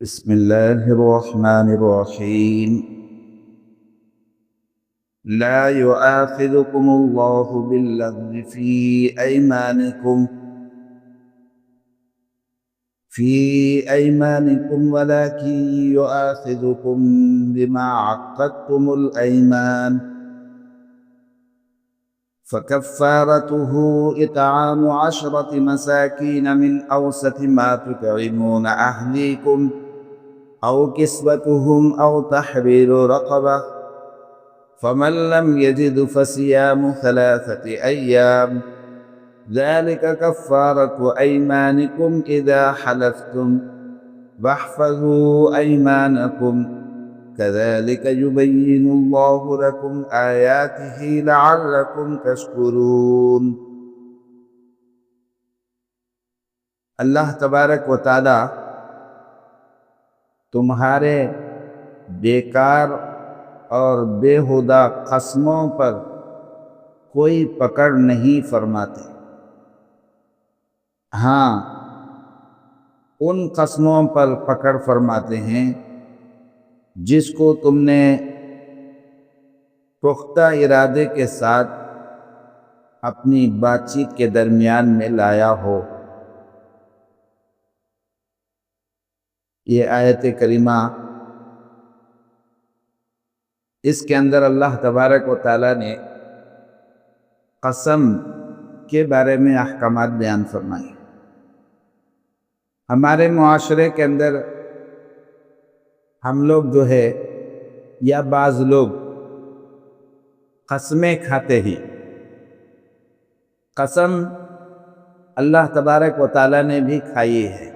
بسم الله الرحمن الرحيم. لا يؤاخذكم الله باللغو في أيمانكم ولكن يؤاخذكم بما عقدتم الأيمان، فكفارته إطعام 10 مساكين من أوسط ما تطعمون أهليكم أو كسوتهم أو تحرير رقبة، فمن لم يجد فصيام 3 أيام، ذلك كفارة أيمانكم إذا حلفتم، واحفظوا أيمانكم، كذلك يبين الله لكم آياته لعلكم تشكرون۔ اللہ تبارک و تعالی تمہارے بیکار اور بیہودہ قسموں پر کوئی پکڑ نہیں فرماتے۔ ہاں، ان قسموں پر پکڑ فرماتے ہیں جس کو تم نے پختہ ارادے کے ساتھ اپنی بات چیت کے درمیان میں لایا ہو۔ یہ آیت کریمہ، اس کے اندر اللہ تبارک و تعالیٰ نے قسم کے بارے میں احکامات بیان فرمائے۔ ہمارے معاشرے کے اندر ہم لوگ جو ہے یا بعض لوگ قسمیں کھاتے ہی۔ قسم اللہ تبارک و تعالیٰ نے بھی کھائی ہے۔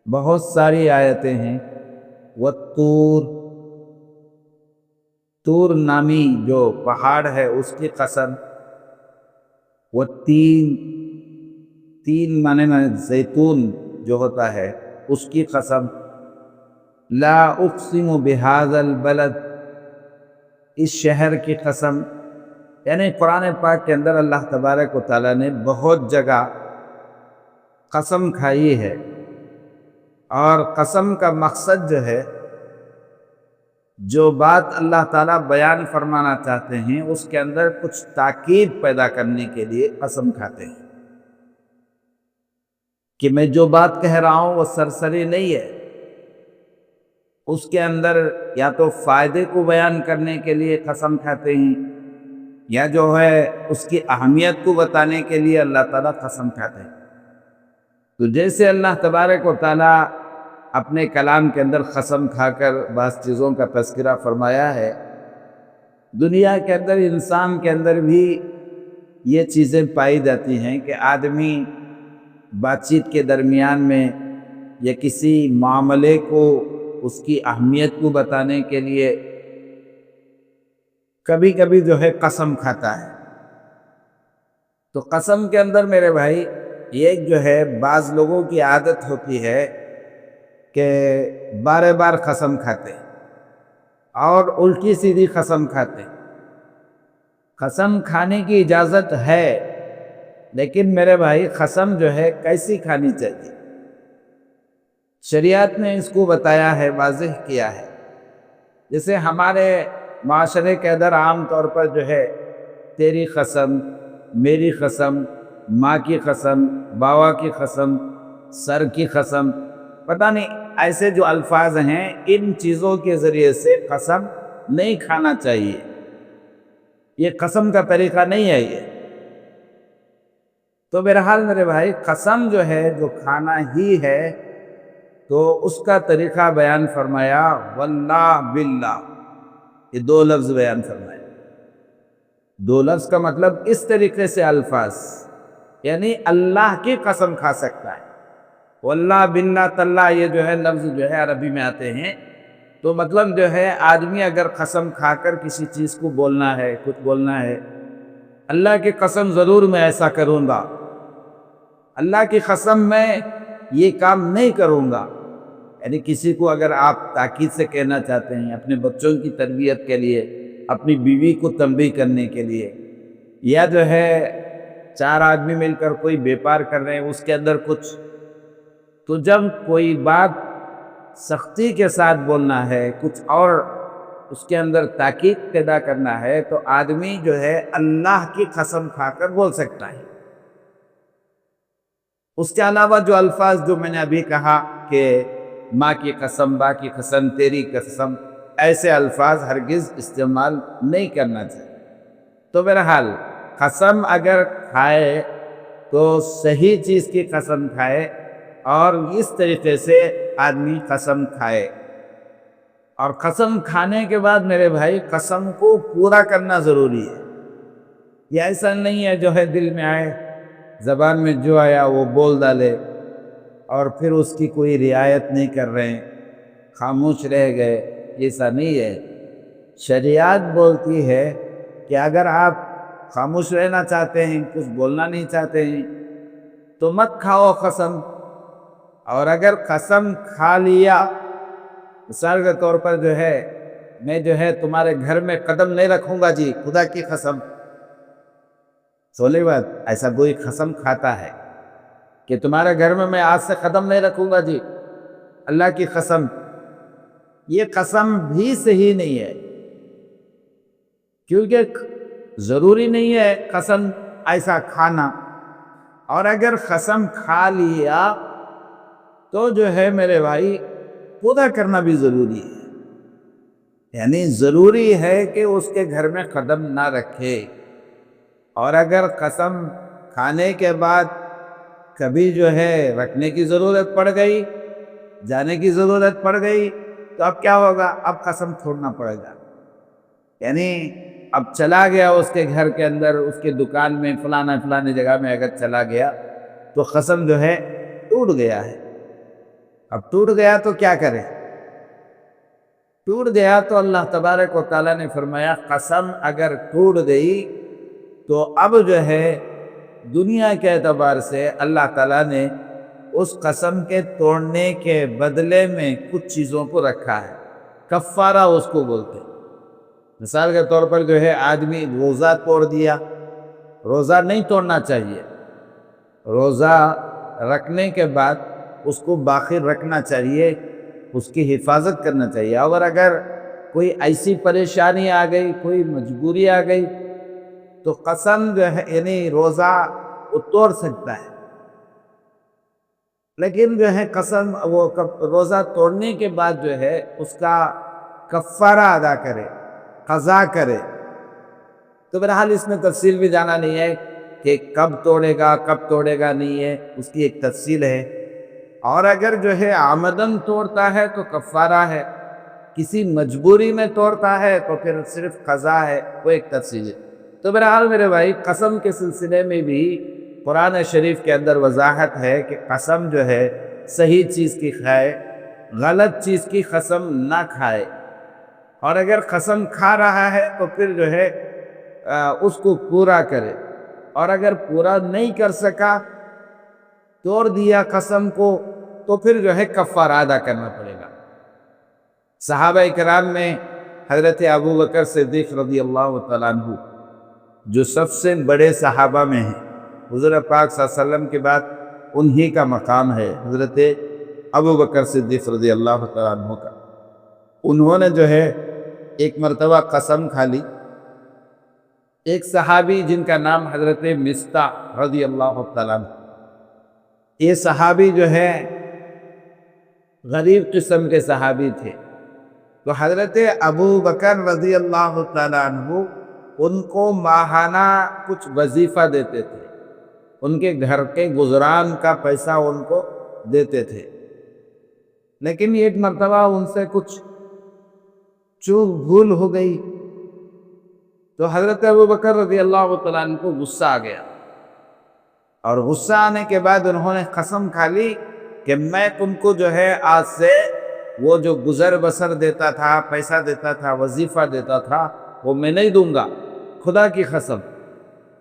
بہت ساری آیتیں ہیں۔ والطور، طور نامی جو پہاڑ ہے اس کی قسم۔ والتین، تین معنی میں زیتون جو ہوتا ہے اس کی قسم۔ لا اقسم بہذا البلد، اس شہر کی قسم۔ یعنی قرآن پاک کے اندر اللہ تبارک و تعالیٰ نے بہت جگہ قسم کھائی ہے، اور قسم کا مقصد جو ہے، جو بات اللہ تعالیٰ بیان فرمانا چاہتے ہیں اس کے اندر کچھ تاکید پیدا کرنے کے لیے قسم کھاتے ہیں کہ میں جو بات کہہ رہا ہوں وہ سرسری نہیں ہے۔ اس کے اندر یا تو فائدے کو بیان کرنے کے لیے قسم کھاتے ہیں، یا جو ہے اس کی اہمیت کو بتانے کے لیے اللہ تعالیٰ قسم کھاتے ہیں۔ تو جیسے اللہ تبارک و تعالیٰ اپنے کلام کے اندر قسم کھا کر بعض چیزوں کا تذکرہ فرمایا ہے، دنیا کے اندر، انسان کے اندر بھی یہ چیزیں پائی جاتی ہیں کہ آدمی بات چیت کے درمیان میں یا کسی معاملے کو، اس کی اہمیت کو بتانے کے لیے کبھی کبھی جو ہے قسم کھاتا ہے۔ تو قسم کے اندر میرے بھائی، یہ جو ہے بعض لوگوں کی عادت ہوتی ہے کہ بار بار قسم کھاتے ہیں اور الٹی سیدھی قسم کھاتے ہیں۔ قسم کھانے کی اجازت ہے، لیکن میرے بھائی قسم جو ہے کیسی کھانی چاہیے؟ شریعت نے اس کو بتایا ہے، واضح کیا ہے۔ جیسے ہمارے معاشرے کے اندر عام طور پر جو ہے تیری قسم، میری قسم، ماں کی قسم، باوا کی قسم، سر کی قسم، پتہ نہیں ایسے جو الفاظ ہیں، ان چیزوں کے ذریعے سے قسم نہیں کھانا چاہیے۔ یہ قسم کا طریقہ نہیں ہے یہ۔ تو بہرحال میرے بھائی، قسم جو ہے جو کھانا ہی ہے، تو اس کا طریقہ بیان فرمایا، واللہ باللہ، یہ 2 لفظ بیان فرمایا۔ 2 لفظ کا مطلب اس طریقے سے الفاظ، یعنی اللہ کی قسم کھا سکتا ہے۔ واللہ باللہ تاللہ، یہ جو ہے لفظ جو ہے عربی میں آتے ہیں، تو مطلب جو ہے آدمی اگر قسم کھا کر کسی چیز کو بولنا ہے، کچھ بولنا ہے، اللہ کی قسم ضرور میں ایسا کروں گا، اللہ کی قسم میں یہ کام نہیں کروں گا۔ یعنی کسی کو اگر آپ تاکید سے کہنا چاہتے ہیں، اپنے بچوں کی تربیت کے لیے، اپنی بیوی کو تنبیہ کرنے کے لیے، یا جو ہے 4 آدمی مل کر کوئی بیپار کر رہے ہیں، اس کے اندر کچھ، تو جب کوئی بات سختی کے ساتھ بولنا ہے، کچھ اور اس کے اندر تاکید پیدا کرنا ہے، تو آدمی جو ہے اللہ کی قسم کھا کر بول سکتا ہے۔ اس کے علاوہ جو الفاظ جو میں نے ابھی کہا کہ ماں کی قسم، با کی قسم، تیری قسم، ایسے الفاظ ہرگز استعمال نہیں کرنا چاہیے۔ تو بہرحال قسم اگر کھائے تو صحیح چیز کی قسم کھائے، اور اس طریقے سے آدمی قسم کھائے۔ اور قسم کھانے کے بعد میرے بھائی قسم کو پورا کرنا ضروری ہے۔ یہ ایسا نہیں ہے جو ہے دل میں آئے، زبان میں جو آیا وہ بول ڈالے، اور پھر اس کی کوئی رعایت نہیں کر رہے ہیں، خاموش رہ گئے۔ ایسا نہیں ہے۔ شریعت بولتی ہے کہ اگر آپ خاموش رہنا چاہتے ہیں، کچھ بولنا نہیں چاہتے ہیں، تو مت کھاؤ قسم۔ اور اگر قسم کھا لیا، مثال کے طور پر جو ہے میں جو ہے تمہارے گھر میں قدم نہیں رکھوں گا جی، خدا کی قسم، سولے بات، ایسا کوئی قسم کھاتا ہے کہ تمہارے گھر میں آج سے قدم نہیں رکھوں گا جی، اللہ کی قسم، یہ قسم بھی صحیح نہیں ہے، کیونکہ ضروری نہیں ہے قسم ایسا کھانا۔ اور اگر قسم کھا لیا تو جو ہے میرے بھائی پورا کرنا بھی ضروری ہے، یعنی ضروری ہے کہ اس کے گھر میں قدم نہ رکھے۔ اور اگر قسم کھانے کے بعد کبھی جو ہے رکھنے کی ضرورت پڑ گئی، جانے کی ضرورت پڑ گئی، تو اب کیا ہوگا؟ اب قسم چھوڑنا پڑے گا، یعنی اب چلا گیا اس کے گھر کے اندر، اس کے دکان میں، فلانے جگہ میں اگر چلا گیا تو قسم جو ہے ٹوٹ گیا ہے۔ اب ٹوٹ گیا تو کیا کرے؟ ٹوٹ گیا تو اللہ تبارک و تعالیٰ نے فرمایا قسم اگر ٹوٹ گئی تو اب جو ہے دنیا کے اعتبار سے اللہ تعالیٰ نے اس قسم کے توڑنے کے بدلے میں کچھ چیزوں کو رکھا ہے، کفارہ اس کو بولتے ہیں۔ مثال کے طور پر جو ہے آدمی روزہ توڑ دیا، روزہ نہیں توڑنا چاہیے، روزہ رکھنے کے بعد اس کو باقی رکھنا چاہیے، اس کی حفاظت کرنا چاہیے۔ اور اگر کوئی ایسی پریشانی آ گئی، کوئی مجبوری آ گئی، تو قسم جو ہے یعنی روزہ وہ توڑ سکتا ہے، لیکن جو ہے قسم وہ روزہ توڑنے کے بعد جو ہے اس کا کفارہ ادا کرے، قضا کرے۔ تو بہرحال اس میں تفصیل بھی جانا نہیں ہے کہ کب توڑے گا، کب توڑے گا، نہیں ہے، اس کی ایک تفصیل ہے۔ اور اگر جو ہے عمدن توڑتا ہے تو کفارہ ہے، کسی مجبوری میں توڑتا ہے تو پھر صرف قضا ہے، وہ ایک تفصیل ہے۔ تو بہرحال میرے بھائی قسم کے سلسلے میں بھی قرآن شریف کے اندر وضاحت ہے کہ قسم جو ہے صحیح چیز کی کھائے، غلط چیز کی قسم نہ کھائے۔ اور اگر قسم کھا رہا ہے تو پھر جو ہے اس کو پورا کرے، اور اگر پورا نہیں کر سکا، توڑ دیا قسم کو، تو پھر جو ہے کفارہ ادا کرنا پڑے گا۔ صحابہ کرام میں حضرت ابو بکر صدیق رضی اللہ تعالیٰ عنہ جو سب سے بڑے صحابہ میں ہیں، حضور پاک صلی اللہ علیہ وسلم کے بعد انہی کا مقام ہے، حضرت ابو بکر صدیق رضی اللہ تعالیٰ عنہ کا۔ انہوں نے جو ہے ایک مرتبہ قسم کھا لی۔ ایک صحابی جن کا نام حضرت مصطح رضی اللہ تعالیٰ عنہ، یہ صحابی جو ہے غریب قسم کے صحابی تھے، تو حضرت ابو بکر رضی اللہ تعالیٰ عنہ ان کو ماہانہ کچھ وظیفہ دیتے تھے، ان کے گھر کے گزران کا پیسہ ان کو دیتے تھے۔ لیکن ایک مرتبہ ان سے کچھ چوک بھول ہو گئی، تو حضرت ابو بکر رضی اللہ تعالیٰ عنہ کو غصہ آ گیا، اور غصہ آنے کے بعد انہوں نے قسم کھا لی کہ میں تم کو جو ہے آج سے وہ جو گزر بسر دیتا تھا، پیسہ دیتا تھا، وظیفہ دیتا تھا، وہ میں نہیں دوں گا، خدا کی قسم۔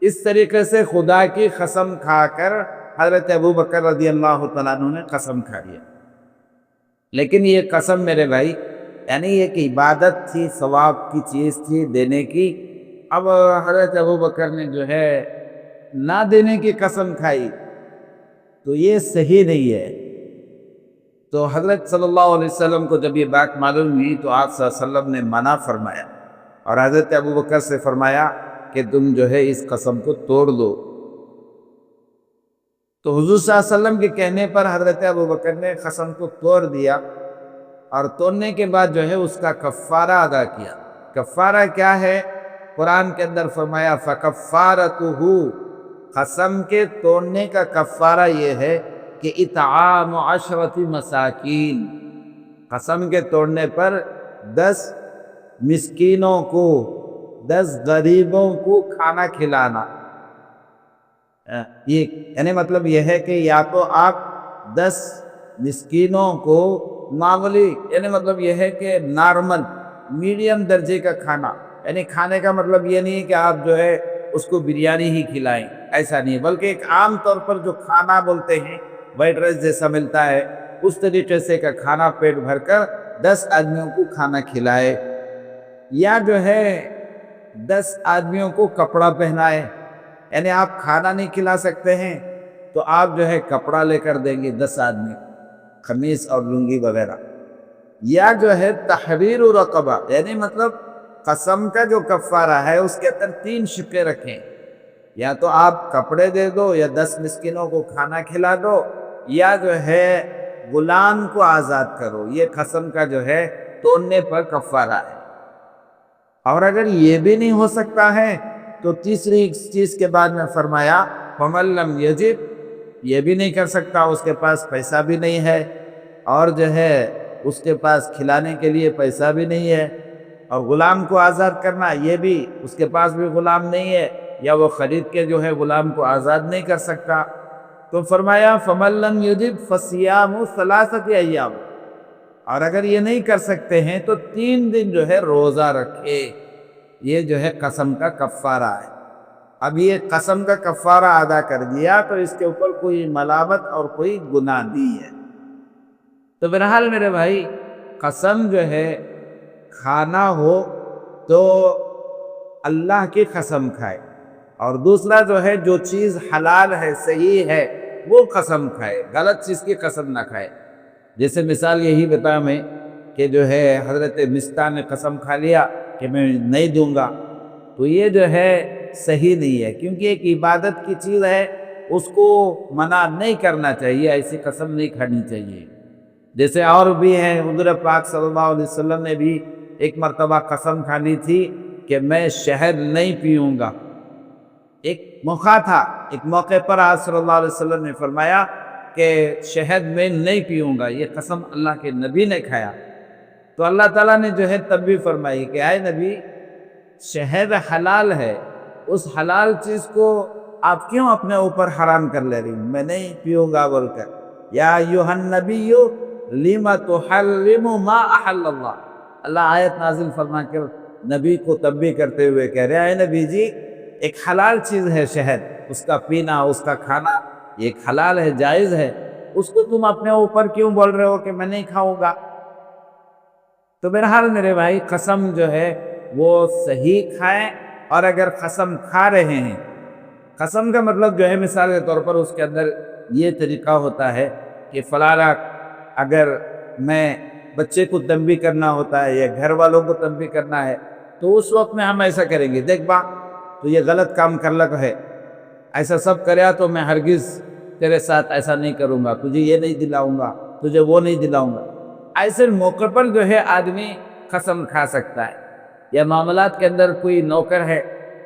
اس طریقے سے خدا کی قسم کھا کر حضرت ابو بکر رضی اللہ تعالیٰ عنہ نے قسم کھا لیا۔ لیکن یہ قسم میرے بھائی یعنی ایک عبادت تھی، ثواب کی چیز تھی دینے کی۔ اب حضرت ابو بکر نے جو ہے نہ دینے کی قسم کھائی، تو یہ صحیح نہیں ہے۔ تو حضرت صلی اللہ علیہ وسلم کو جب یہ بات معلوم ہوئی تو آپ صلی اللہ علیہ وسلم نے منع فرمایا اور حضرت ابو بکر سے فرمایا کہ تم جو ہے اس قسم کو توڑ دو۔ تو حضور صلی اللہ علیہ وسلم کے کہنے پر حضرت ابو بکر نے قسم کو توڑ دیا، اور توڑنے کے بعد جو ہے اس کا کفارہ ادا کیا۔ کفارہ کیا ہے؟ قرآن کے اندر فرمایا فَكَفَّارَتُهُ، قسم کے توڑنے کا کفارہ یہ ہے کہ اطعام 10 مساکین، قسم کے توڑنے پر 10 مسکینوں کو، 10 غریبوں کو کھانا کھلانا۔ یہ یعنی مطلب یہ ہے کہ یا تو آپ 10 مسکینوں کو معمولی، یعنی مطلب یہ ہے کہ نارمل میڈیم درجے کا کھانا، یعنی کھانے کا مطلب یہ نہیں کہ آپ جو ہے اس کو بریانی ہی کھلائیں، ایسا نہیں، بلکہ ایک عام طور پر جو کھانا بولتے ہیں وائٹ رائس جیسا ملتا ہے اس طریقے سے کا کھانا پیٹ بھر کر 10 آدمیوں کو کھانا کھلائے، یا جو ہے 10 آدمیوں کو کپڑا پہنائے، یعنی آپ کھانا نہیں کھلا سکتے ہیں تو آپ جو ہے کپڑا لے کر دیں گے 10 آدمی، قمیص اور لنگی وغیرہ، یا جو ہے تحریر رقبہ، یعنی مطلب قسم کا جو کفارہ ہے اس کے اندر 3 شقیں رکھیں، یا تو آپ کپڑے دے دو، یا 10 مسکینوں کو کھانا کھلا دو، یا جو ہے غلام کو آزاد کرو۔ یہ قسم کا جو ہے توڑنے پر کفارہ ہے۔ اور اگر یہ بھی نہیں ہو سکتا ہے تو تیسری چیز کے بعد میں فرمایا فَمَن لَّمْ يَجِدْ، یہ بھی نہیں کر سکتا، اس کے پاس پیسہ بھی نہیں ہے، اور جو ہے اس کے پاس کھلانے کے لیے پیسہ بھی نہیں ہے، اور غلام کو آزاد کرنا یہ بھی، اس کے پاس بھی غلام نہیں ہے، یا وہ خرید کے جو ہے غلام کو آزاد نہیں کر سکتا، تو فرمایا فَمَن لَّمْ يَجِدْ فَصِيَامُ 3 ایام، اور اگر یہ نہیں کر سکتے ہیں تو 3 دن جو ہے روزہ رکھے۔ یہ جو ہے قسم کا کفارہ ہے۔ اب یہ قسم کا کفارہ ادا کر دیا تو اس کے اوپر کوئی ملامت اور کوئی گناہ نہیں ہے۔ تو بہرحال میرے بھائی، قسم جو ہے کھانا ہو تو اللہ کی قسم کھائے، اور دوسرا جو ہے جو چیز حلال ہے، صحیح ہے، وہ قسم کھائے، غلط چیز کی قسم نہ کھائے۔ جیسے مثال یہی بتایا میں کہ جو ہے حضرت مستہ نے قسم کھا لیا کہ میں نہیں دوں گا، تو یہ جو ہے صحیح نہیں ہے، کیونکہ ایک عبادت کی چیز ہے، اس کو منع نہیں کرنا چاہیے، ایسی قسم نہیں کھانی چاہیے۔ جیسے اور بھی ہیں، حضور پاک صلی اللہ علیہ وسلم نے بھی ایک مرتبہ قسم کھانی تھی کہ میں شہد نہیں پیوں گا۔ ایک موقع تھا، ایک موقع پر آپ صلی اللہ علیہ وسلم نے فرمایا کہ شہد میں نہیں پیوں گا، یہ قسم اللہ کے نبی نے کھایا۔ تو اللہ تعالیٰ نے جو ہے تنبیہ فرمائی کہ اے نبی، شہد حلال ہے، اس حلال چیز کو آپ کیوں اپنے اوپر حرام کر لے رہی ہوں؟ میں نہیں پیوں گا بول کر۔ یا ایھا النبی لم تحرم ما احل اللہ، اللہ آیت نازل فرما کر نبی کو تنبیہ کرتے ہوئے کہہ رہے ہیں اے نبی جی، ایک حلال چیز ہے شہد، اس کا پینا، اس کا کھانا، یہ ایک حلال ہے، جائز ہے، اس کو تم اپنے اوپر کیوں بول رہے ہو کہ میں نہیں کھاؤں گا؟ تو بہرحال میرے بھائی، قسم جو ہے وہ صحیح کھائیں، اور اگر قسم کھا رہے ہیں، قسم کا مطلب جو ہے مثال کے طور پر اس کے اندر یہ طریقہ ہوتا ہے کہ فلانا، اگر میں بچے کو تنبیہ کرنا ہوتا ہے یا گھر والوں کو تنبیہ کرنا ہے تو اس وقت میں ہم ایسا کریں گے، دیکھ با تو یہ غلط کام کر لگ ہے، ایسا سب کریا تو میں ہرگز تیرے ساتھ ایسا نہیں کروں گا، تجھے یہ نہیں دلاؤں گا، تجھے وہ نہیں دلاؤں گا۔ ایسے موقع پر جو ہے آدمی قسم کھا سکتا ہے۔ یا معاملات کے اندر کوئی نوکر ہے،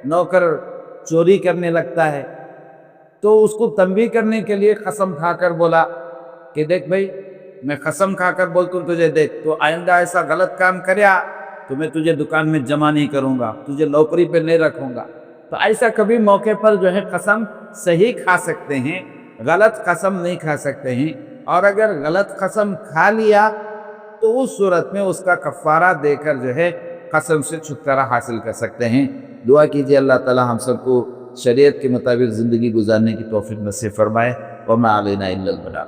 نوکر چوری کرنے لگتا ہے، تو اس کو تنبیہ کرنے کے لیے قسم کھا کر بولا کہ دیکھ بھائی، میں قسم کھا کر بولتا ہوں تجھے، دیکھ تو آئندہ ایسا غلط کام کریا تو میں تجھے دکان میں جمع نہیں کروں گا، تجھے نوکری پہ نہیں رکھوں گا۔ تو ایسا کبھی موقع پر جو ہے قسم صحیح کھا سکتے ہیں، غلط قسم نہیں کھا سکتے ہیں، اور اگر غلط قسم کھا لیا تو اس صورت میں اس کا کفارہ دے کر جو ہے قسم سے چھٹکارا حاصل کر سکتے ہیں۔ دعا کیجیے اللہ تعالی ہم سب کو شریعت کے مطابق زندگی گزارنے کی توفیق نصیب فرمائے۔ وما علینا الا البلاغ۔